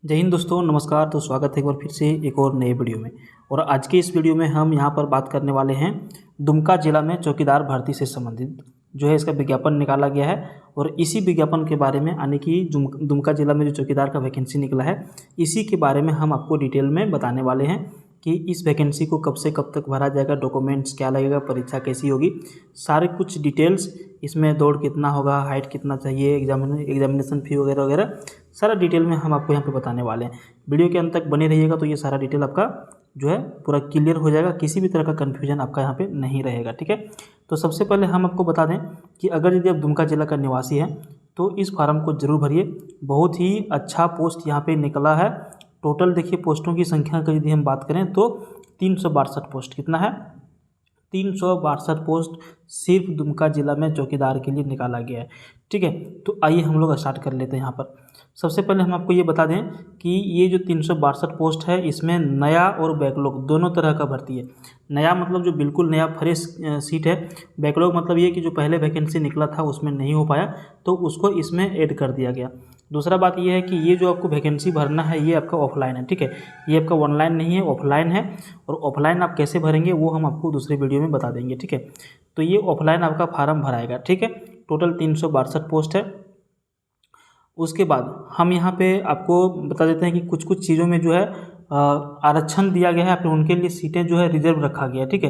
जय हिंद दोस्तों, नमस्कार। तो स्वागत है एक बार फिर से एक और नए वीडियो में। और आज के इस वीडियो में हम यहाँ पर बात करने वाले हैं दुमका जिला में चौकीदार भर्ती से संबंधित जो है इसका विज्ञापन निकाला गया है। और इसी विज्ञापन के बारे में यानी कि दुमका जिला में जो चौकीदार का वैकेंसी निकला है इसी के बारे में हम आपको डिटेल में बताने वाले हैं कि इस वैकेंसी को कब से कब तक भरा जाएगा, डॉक्यूमेंट्स क्या लगेगा, परीक्षा कैसी होगी, सारे कुछ डिटेल्स, इसमें दौड़ कितना होगा, हाइट कितना चाहिए, एग्जामिनेशन फ़ी वगैरह वगैरह सारा डिटेल में हम आपको यहाँ पे बताने वाले हैं। वीडियो के अंत तक बने रहिएगा तो ये सारा डिटेल आपका जो है पूरा क्लियर हो जाएगा, किसी भी तरह का कन्फ्यूजन आपका यहाँ पे नहीं रहेगा। ठीक है, तो सबसे पहले हम आपको बता दें कि अगर यदि आप दुमका जिला का निवासी हैं तो इस फार्म को जरूर भरिए। बहुत ही अच्छा पोस्ट यहाँ पे निकला है। टोटल देखिए पोस्टों की संख्या की यदि हम बात करें तो 362 पोस्ट, कितना है 362 पोस्ट सिर्फ दुमका जिला में चौकीदार के लिए निकाला गया है। ठीक है, तो आइए हम लोग स्टार्ट कर लेते हैं। यहाँ पर सबसे पहले हम आपको ये बता दें कि ये जो 362 पोस्ट है इसमें नया और बैकलॉग दोनों तरह का भर्ती है। नया मतलब जो बिल्कुल नया फ्रेश सीट है, बैकलॉग मतलब ये कि जो पहले वैकेंसी निकला था उसमें नहीं हो पाया तो उसको इसमें ऐड कर दिया गया। दूसरा बात यह है कि ये जो आपको वैकेंसी भरना है ये आपका ऑफलाइन है। ठीक है, ये आपका ऑनलाइन नहीं है, ऑफलाइन है। और ऑफलाइन आप कैसे भरेंगे वो हम आपको दूसरे वीडियो में बता देंगे। ठीक है, तो ये ऑफलाइन आपका फार्म भराएगा। ठीक है, टोटल 362 पोस्ट है। उसके बाद हम यहाँ पे आपको बता देते हैं कि कुछ कुछ चीज़ों में जो है आरक्षण दिया गया है, फिर उनके लिए सीटें जो है रिजर्व रखा गया है। ठीक है,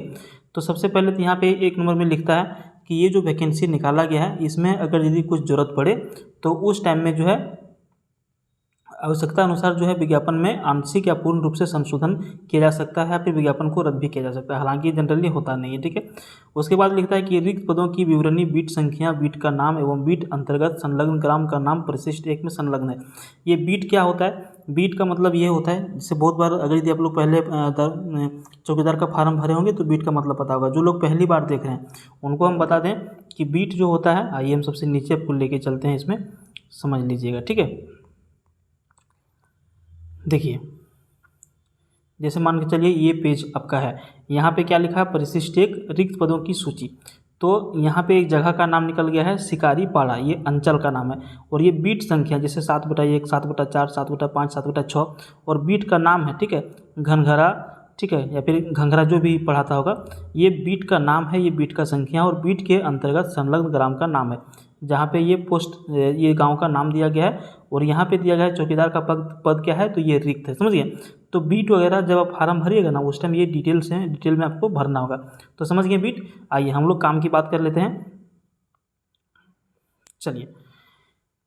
तो सबसे पहले तो यहाँ पे 1 नंबर में लिखता है कि ये जो वैकेंसी निकाला गया है इसमें अगर यदि कुछ ज़रूरत पड़े तो उस टाइम में जो है आवश्यकता अनुसार जो है विज्ञापन में आंशिक या पूर्ण रूप से संशोधन किया जा सकता है, फिर विज्ञापन को रद्द भी किया जा सकता है, हालांकि जनरली होता नहीं है। ठीक है, उसके बाद लिखता है कि रिक्त पदों की विवरणी, बीट संख्या, बीट का नाम एवं बीट अंतर्गत संलग्न ग्राम का नाम परिशिष्ट 1 में संलग्न है। ये बीट क्या होता है? बीट का मतलब ये होता है, जैसे बहुत बार अगर यदि आप लोग पहले चौकीदार का फार्म भरे होंगे तो बीट का मतलब पता होगा। जो लोग पहली बार देख रहे हैं उनको हम बता दें कि बीट जो होता है, आइए हम सबसे नीचे आपको लेके चलते हैं, इसमें समझ लीजिएगा। ठीक है, देखिए जैसे मान के चलिए ये पेज आपका है, यहाँ पे क्या लिखा है? परिशिष्ट 1 रिक्त पदों की सूची। तो यहाँ पे एक जगह का नाम निकल गया है शिकारी पाड़ा, ये अंचल का नाम है। और ये बीट संख्या जैसे 7/1, 7/4, 7/5, 7/6 और बीट का नाम है। ठीक है, घनघरा, ठीक है, या फिर घंघरा जो भी पढ़ाता होगा, ये बीट का नाम है, ये बीट का संख्या और बीट के अंतर्गत संलग्न ग्राम का नाम है जहाँ पे ये पोस्ट ये गांव का नाम दिया गया है। और यहाँ पे दिया गया है चौकीदार का पद क्या है, तो ये रिक्त है। समझिए, तो बीट वगैरह जब आप फार्म भरिएगा ना उस टाइम ये डिटेल्स हैं, डिटेल में आपको भरना होगा। तो समझ गए बीट। आइए हम लोग काम की बात कर लेते हैं। चलिए,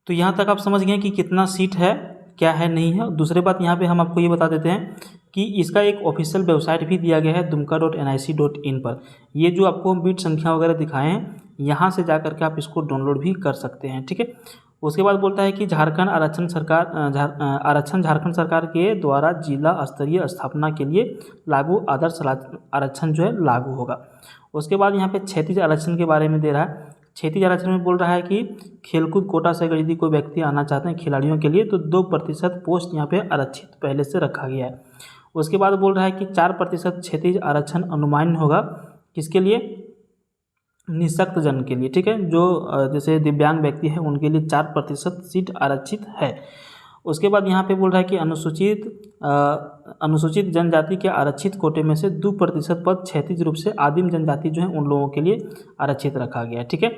तो यहाँ तक आप समझ गए कि कितना सीट है, क्या है, नहीं है। दूसरी बात यहाँ पे हम आपको ये बता देते हैं कि इसका एक ऑफिशियल वेबसाइट भी दिया गया है dumka.nic.in पर। ये जो आपको बीट संख्या वगैरह दिखाए हैं यहाँ से जा करके आप इसको डाउनलोड भी कर सकते हैं। ठीक है, उसके बाद बोलता है कि झारखंड आरक्षण झारखंड सरकार के द्वारा जिला स्तरीय स्थापना के लिए लागू आदर्श आरक्षण जो है लागू होगा। उसके बाद यहाँ पे क्षैतिज आरक्षण के बारे में दे रहा है। क्षैतिज आरक्षण में बोल रहा है कि खेलकूद कोटा से अगर यदि कोई व्यक्ति आना चाहते हैं खिलाड़ियों के लिए तो 2% पोस्ट यहाँ पे आरक्षित पहले से रखा गया है। उसके बाद बोल रहा है कि 4% क्षैतिज आरक्षण अनुमान्य होगा, किसके लिए? निःशक्त जन के लिए। ठीक है, जो जैसे दिव्यांग व्यक्ति है उनके लिए 4% सीट आरक्षित है। उसके बाद यहाँ पे बोल रहा है कि अनुसूचित जनजाति के आरक्षित कोटे में से 2% पद क्षैतिज रूप से आदिम जनजाति जो है उन लोगों के लिए आरक्षित रखा गया है। ठीक है,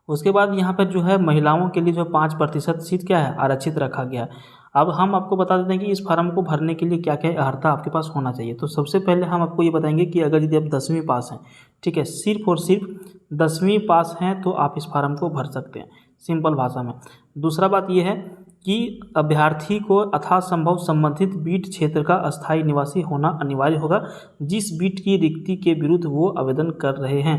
उसके बाद यहाँ पर जो है महिलाओं के लिए जो 5% सीट क्या है, आरक्षित रखा गया है। अब हम आपको बता देते हैं कि इस फार्म को भरने के लिए क्या क्या अर्हता आपके पास होना चाहिए। तो सबसे पहले हम आपको ये बताएंगे कि अगर यदि आप 10वीं पास हैं, ठीक है, सिर्फ और सिर्फ 10वीं पास हैं तो आप इस फार्म को भर सकते हैं, सिंपल भाषा में। दूसरा बात यह है कि अभ्यर्थी को यथासंभव संबंधित बीट क्षेत्र का अस्थायी निवासी होना अनिवार्य होगा जिस बीट की रिक्ति के विरुद्ध वो आवेदन कर रहे हैं।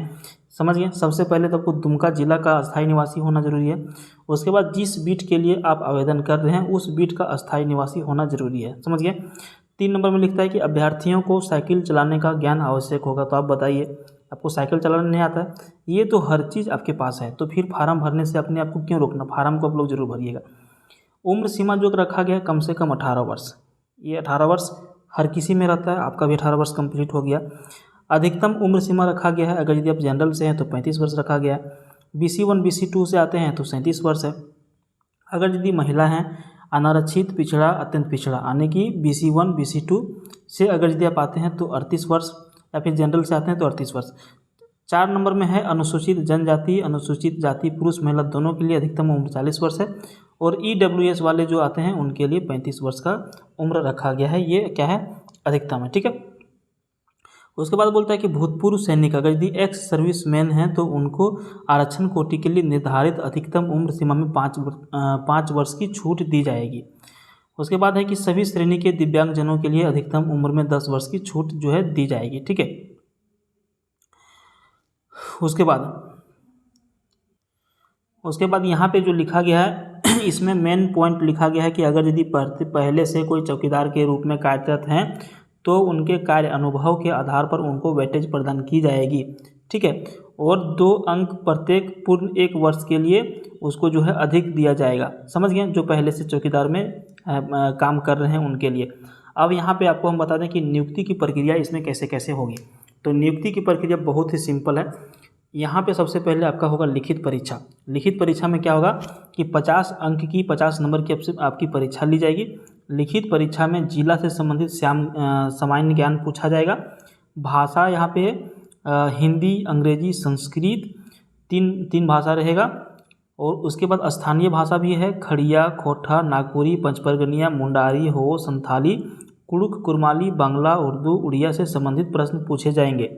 समझ गए, सबसे पहले तो आपको दुमका जिला का अस्थायी निवासी होना जरूरी है। उसके बाद जिस बीट के लिए आप आवेदन कर रहे हैं उस बीट का अस्थायी निवासी होना जरूरी है। समझ गए। 3 नंबर में लिखता है कि अभ्यर्थियों को साइकिल चलाने का ज्ञान आवश्यक होगा। तो आप बताइए, आपको साइकिल चलाना नहीं आता है? ये तो हर चीज़ आपके पास है, तो फिर फार्म भरने से अपने आप को क्यों रोकना? फार्म को आप लोग जरूर भरिएगा। उम्र सीमा जो रखा गया है कम से कम 18 वर्ष, ये 18 वर्ष हर किसी में रहता है, आपका भी 18 वर्ष कंप्लीट हो गया। अधिकतम उम्र सीमा रखा गया है, अगर यदि आप जनरल से हैं तो 35 वर्ष रखा गया है। BC1 BC2 से आते हैं तो 37 वर्ष है। अगर यदि महिला हैं अनारक्षित, पिछड़ा, अत्यंत पिछड़ा, यानी कि BC1 BC2 से अगर यदि आप आते हैं तो 38 वर्ष, या फिर जनरल से आते हैं तो 38 वर्ष। 4 नंबर में है अनुसूचित जनजाति, अनुसूचित जाति, पुरुष महिला दोनों के लिए अधिकतम उम्र 40 वर्ष है। और EWS वाले जो आते हैं उनके लिए 35 वर्ष का उम्र रखा गया है, ये क्या है, अधिकतम है, ठीक है। उसके बाद बोलता है कि भूतपूर्व सैनिक अगर यदि एक्स सर्विसमैन हैं तो उनको आरक्षण कोटि के लिए निर्धारित अधिकतम उम्र सीमा में 5 वर्ष की छूट दी जाएगी। उसके बाद है कि सभी श्रेणी के दिव्यांगजनों के लिए अधिकतम उम्र में 10 वर्ष की छूट जो है दी जाएगी, ठीक है। उसके बाद यहाँ पे जो लिखा गया है इसमें मेन पॉइंट लिखा गया है कि अगर यदि पहले से कोई चौकीदार के रूप में कार्यरत हैं तो उनके कार्य अनुभव के आधार पर उनको वेटेज प्रदान की जाएगी, ठीक है। और 2 अंक प्रत्येक पूर्ण 1 वर्ष के लिए उसको जो है अधिक दिया जाएगा, समझ गए, जो पहले से चौकीदार में काम कर रहे हैं उनके लिए। अब यहाँ पे आपको हम बता दें कि नियुक्ति की प्रक्रिया इसमें कैसे कैसे होगी। तो नियुक्ति की प्रक्रिया बहुत ही सिंपल है। यहाँ पे सबसे पहले आपका होगा लिखित परीक्षा। लिखित परीक्षा में क्या होगा कि 50 अंक की 50 नंबर की आपकी परीक्षा ली जाएगी। लिखित परीक्षा में जिला से संबंधित सामान्य ज्ञान पूछा जाएगा। भाषा यहाँ पे हिंदी, अंग्रेजी, संस्कृत, तीन भाषा रहेगा। और उसके बाद स्थानीय भाषा भी है, खड़िया, खोटा, नागपुरी, पंचपरगनिया, मुंडारी, हो, संथाली, कुड़ुक, कुरमाली, बांग्ला, उर्दू, उड़िया से संबंधित प्रश्न पूछे जाएंगे।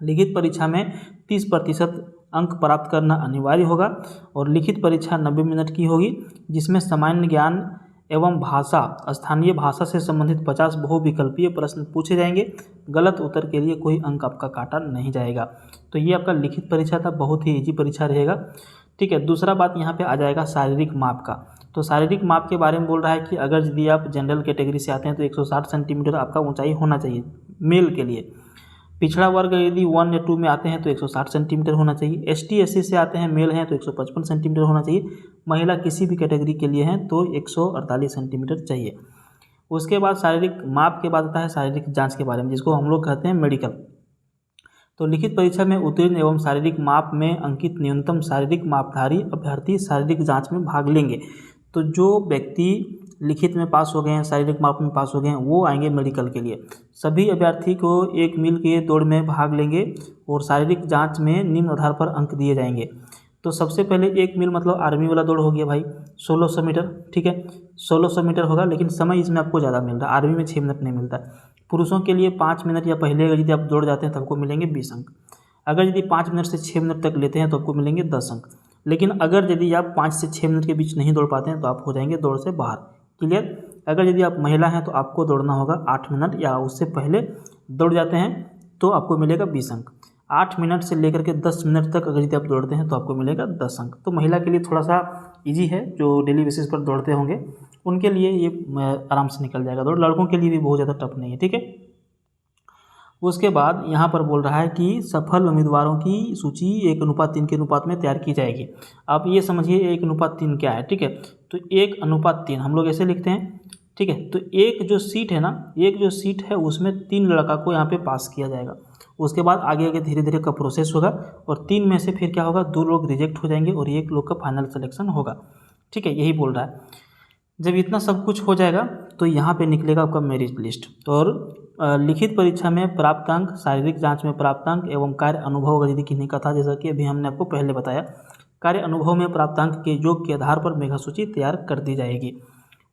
लिखित परीक्षा में 30% अंक प्राप्त करना अनिवार्य होगा। और लिखित परीक्षा 90 मिनट की होगी, जिसमें सामान्य ज्ञान एवं भाषा, स्थानीय भाषा से संबंधित 50 बहुविकल्पीय प्रश्न पूछे जाएंगे। गलत उत्तर के लिए कोई अंक आपका काटा नहीं जाएगा। तो ये आपका लिखित परीक्षा था, बहुत ही इजी परीक्षा रहेगा, ठीक है। दूसरा बात यहाँ पे आ जाएगा शारीरिक माप का। तो शारीरिक माप के बारे में बोल रहा है कि अगर यदि आप जनरल कैटेगरी से आते हैं तो 160 सेंटीमीटर आपका ऊंचाई होना चाहिए मेल के लिए। पिछड़ा वर्ग यदि 1 या 2 में आते हैं तो 160 सेंटीमीटर होना चाहिए। ST SC से आते हैं मेल हैं तो 155 सेंटीमीटर होना चाहिए। महिला किसी भी कैटेगरी के लिए हैं तो 148 सेंटीमीटर चाहिए। उसके बाद शारीरिक माप के बाद आता है शारीरिक जांच के बारे में, जिसको हम लोग कहते हैं मेडिकल। तो लिखित परीक्षा में उत्तीर्ण एवं शारीरिक माप में अंकित न्यूनतम शारीरिक मापधारी अभ्यर्थी शारीरिक जाँच में भाग लेंगे। तो जो व्यक्ति लिखित में पास हो गए हैं, शारीरिक माप में पास हो गए हैं, वो आएंगे मेडिकल के लिए। सभी अभ्यर्थी को 1 मील के दौड़ में भाग लेंगे और शारीरिक जांच में निम्न आधार पर अंक दिए जाएंगे। तो सबसे पहले 1 मील मतलब आर्मी वाला दौड़ हो गया भाई, 1600 मीटर, ठीक है। 1600 मीटर होगा, लेकिन समय इसमें आपको ज़्यादा मिल रहा है। आर्मी में 6 मिनट नहीं मिलता। पुरुषों के लिए 5 मिनट या पहले अगर यदि आप दौड़ जाते हैं तो आपको मिलेंगे 20 अंक। अगर यदि 5 मिनट से 6 मिनट तक लेते हैं तो आपको मिलेंगे 10 अंक। लेकिन अगर यदि आप 5 से 6 मिनट के बीच नहीं दौड़ पाते हैं तो आप हो जाएंगे दौड़ से बाहर, क्लियर। अगर यदि आप महिला हैं तो आपको दौड़ना होगा 8 मिनट या उससे पहले दौड़ जाते हैं तो आपको मिलेगा 20 अंक। 8 मिनट से लेकर के 10 मिनट तक अगर यदि आप दौड़ते हैं तो आपको मिलेगा 10 अंक। तो महिला के लिए थोड़ा सा इजी है, जो डेली बेसिस पर दौड़ते होंगे उनके लिए ये आराम से निकल जाएगा दौड़। लड़कों के लिए भी बहुत ज़्यादा टफ नहीं है, ठीक है। उसके बाद यहाँ पर बोल रहा है कि सफल उम्मीदवारों की सूची 1:3 के अनुपात में तैयार की जाएगी। आप ये समझिए 1:3 क्या है, ठीक है। तो 1:3 हम लोग ऐसे लिखते हैं, ठीक है। तो एक जो सीट है ना, एक जो सीट है उसमें 3 लड़का को यहाँ पे पास किया जाएगा। उसके बाद आगे आगे धीरे धीरे का प्रोसेस होगा और 3 में से फिर क्या होगा, 2 लोग रिजेक्ट हो जाएंगे और 1 लोग का फाइनल सिलेक्शन होगा, ठीक है। यही बोल रहा है। जब इतना सब कुछ हो जाएगा तो यहाँ पे निकलेगा आपका मेरिट लिस्ट। और लिखित परीक्षा में प्राप्त अंक, शारीरिक जांच में प्राप्त अंक एवं कार्य अनुभव यदि किन्हीं का था, जैसा कि अभी हमने आपको पहले बताया, कार्य अनुभव में प्राप्त अंक के योग के आधार पर मेधा सूची तैयार कर दी जाएगी।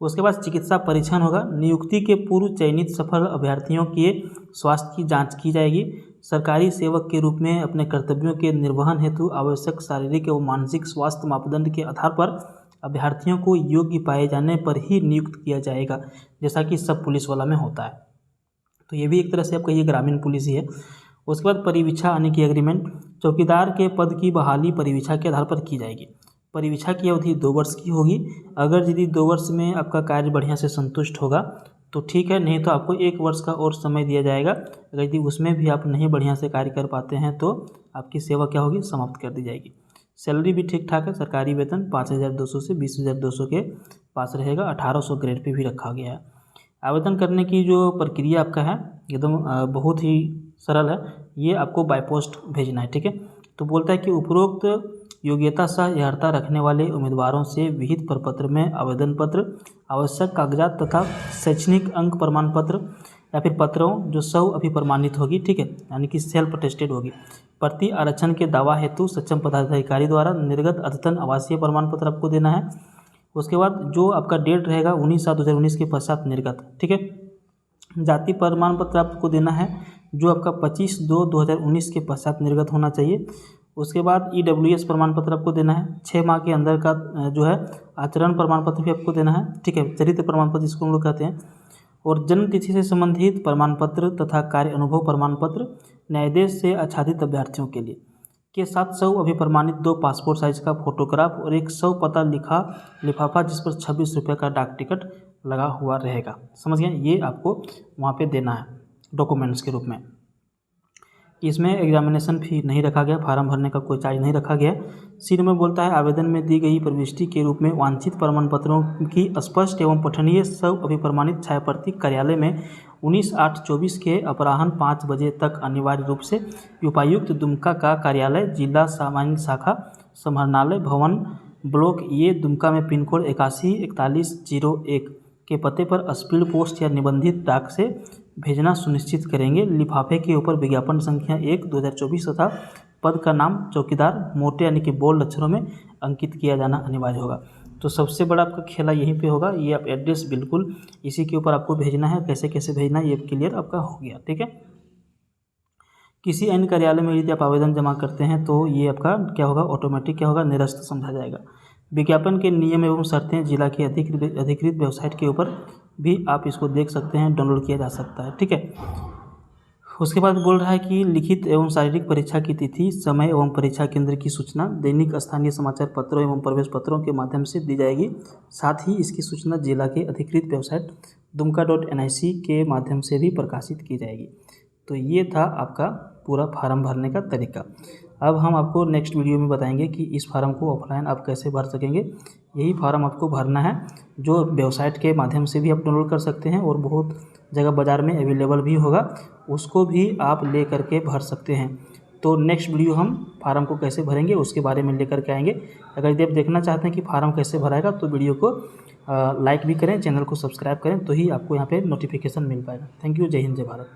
उसके बाद चिकित्सा परीक्षण होगा। नियुक्ति के पूर्व चयनित सफल अभ्यर्थियों के स्वास्थ्य की जाँच की जाएगी। सरकारी सेवक के रूप में अपने कर्तव्यों के निर्वहन हेतु आवश्यक शारीरिक एवं मानसिक स्वास्थ्य मापदंड के आधार पर अभ्यर्थियों को योग्य पाए जाने पर ही नियुक्त किया जाएगा, जैसा कि सब पुलिस वाला में होता है। तो ये भी एक तरह से आपका ये ग्रामीण पुलिस ही है। उसके बाद परिवीक्षा आने की एग्रीमेंट। चौकीदार के पद की बहाली परिवीक्षा के आधार पर की जाएगी। परिवीक्षा की अवधि 2 वर्ष की होगी। अगर यदि 2 वर्ष में आपका कार्य बढ़िया से संतुष्ट होगा तो ठीक है, नहीं तो आपको 1 वर्ष का और समय दिया जाएगा। अगर यदि उसमें भी आप नहीं बढ़िया से कार्य कर पाते हैं तो आपकी सेवा क्या होगी, समाप्त कर दी जाएगी। सैलरी भी ठीक ठाक है। सरकारी वेतन 5,200 से 20,200 के पास रहेगा। 1,800 ग्रेड पे भी रखा गया है। आवेदन करने की जो प्रक्रिया आपका है एकदम बहुत ही सरल है। ये आपको बाय पोस्ट भेजना है, ठीक है। तो बोलता है कि उपरोक्त योग्यता सह अर्हता रखने वाले उम्मीदवारों से विहित प्रपत्र में आवेदन पत्र, आवश्यक कागजात तथा शैक्षणिक अंक प्रमाण पत्र या फिर पत्रों जो स्व अभिप्रमाणित होगी, ठीक है, यानी कि सेल्फ अटेस्टेड होगी। प्रति आरक्षण के दावा हेतु सक्षम पदाधिकारी द्वारा निर्गत अद्यतन आवासीय प्रमाण पत्र आपको देना है। उसके बाद जो आपका डेट रहेगा 19/7/2019 के पश्चात निर्गत, ठीक है। जाति प्रमाण पत्र आपको देना है जो आपका 25/2/2019 के पश्चात निर्गत होना चाहिए। उसके बाद EWS प्रमाण पत्र आपको देना है। 6 माह के अंदर का जो है आचरण प्रमाण पत्र भी आपको देना है, ठीक है, चरित्र प्रमाण पत्र जिसको हम लोग कहते हैं। और जन्म तिथि से संबंधित प्रमाण पत्र तथा कार्य अनुभव प्रमाण पत्र न्यायाधीश से आच्छादित अभ्यर्थियों के लिए के साथ स्व अभिप्रमाणित 2 पासपोर्ट साइज का फोटोग्राफ और एक स्व पता लिखा लिफाफा जिस पर 26 रुपये का डाक टिकट लगा हुआ रहेगा। समझ गए, ये आपको वहाँ पे देना है डॉक्यूमेंट्स के रूप में। इसमें एग्जामिनेशन फी नहीं रखा गया, फार्म भरने का कोई चार्ज नहीं रखा गया। सी नंबर बोलता है आवेदन में दी गई प्रविष्टि के रूप में वांछित प्रमाण पत्रों की स्पष्ट एवं पठनीय स्व अभिप्रमाणित छायाप्रति कार्यालय में 19/8/24 के अपराह्न 5 बजे तक अनिवार्य रूप से उपायुक्त दुमका का कार्यालय जिला सामान्य शाखा समाहरणालय भवन ब्लॉक ए दुमका में पिन कोड 814101 के पते पर स्पीड पोस्ट या निबंधित डाक से भेजना सुनिश्चित करेंगे। लिफाफे के ऊपर विज्ञापन संख्या 1/2024 तथा पद का नाम चौकीदार मोटे यानी कि बोल्ड अक्षरों में अंकित किया जाना अनिवार्य होगा। तो सबसे बड़ा आपका खेला यहीं पे होगा। ये आप एड्रेस बिल्कुल इसी के ऊपर आपको भेजना है, कैसे कैसे भेजना है ये क्लियर आपका हो गया, ठीक है। किसी अन्य कार्यालय में यदि आप आवेदन जमा करते हैं तो ये आपका क्या होगा, ऑटोमेटिक क्या होगा, निरस्त समझा जाएगा। विज्ञापन के नियम एवं शर्तें जिला की अधिकृत वेबसाइट के ऊपर भी आप इसको देख सकते हैं, डाउनलोड किया जा सकता है, ठीक है। उसके बाद बोल रहा है कि लिखित एवं शारीरिक परीक्षा की तिथि, समय एवं परीक्षा केंद्र की सूचना दैनिक स्थानीय समाचार पत्रों एवं प्रवेश पत्रों के माध्यम से दी जाएगी। साथ ही इसकी सूचना जिला के अधिकृत वेबसाइट dumka.nic के माध्यम से भी प्रकाशित की जाएगी। तो ये था आपका पूरा फार्म भरने का तरीका। अब हम आपको नेक्स्ट वीडियो में बताएंगे कि इस फार्म को ऑफलाइन आप कैसे भर सकेंगे। यही फार्म आपको भरना है जो वेबसाइट के माध्यम से भी आप डाउनलोड कर सकते हैं और बहुत जगह बाज़ार में अवेलेबल भी होगा, उसको भी आप ले करके भर सकते हैं। तो नेक्स्ट वीडियो हम फार्म को कैसे भरेंगे उसके बारे में लेकर के आएंगे। अगर यदि आप देखना चाहते हैं कि फार्म कैसे भराएगा तो वीडियो को लाइक भी करें, चैनल को सब्सक्राइब करें, तो ही आपको यहाँ पे नोटिफिकेशन मिल पाएगा। थैंक यू, जय हिंद, जय भारत।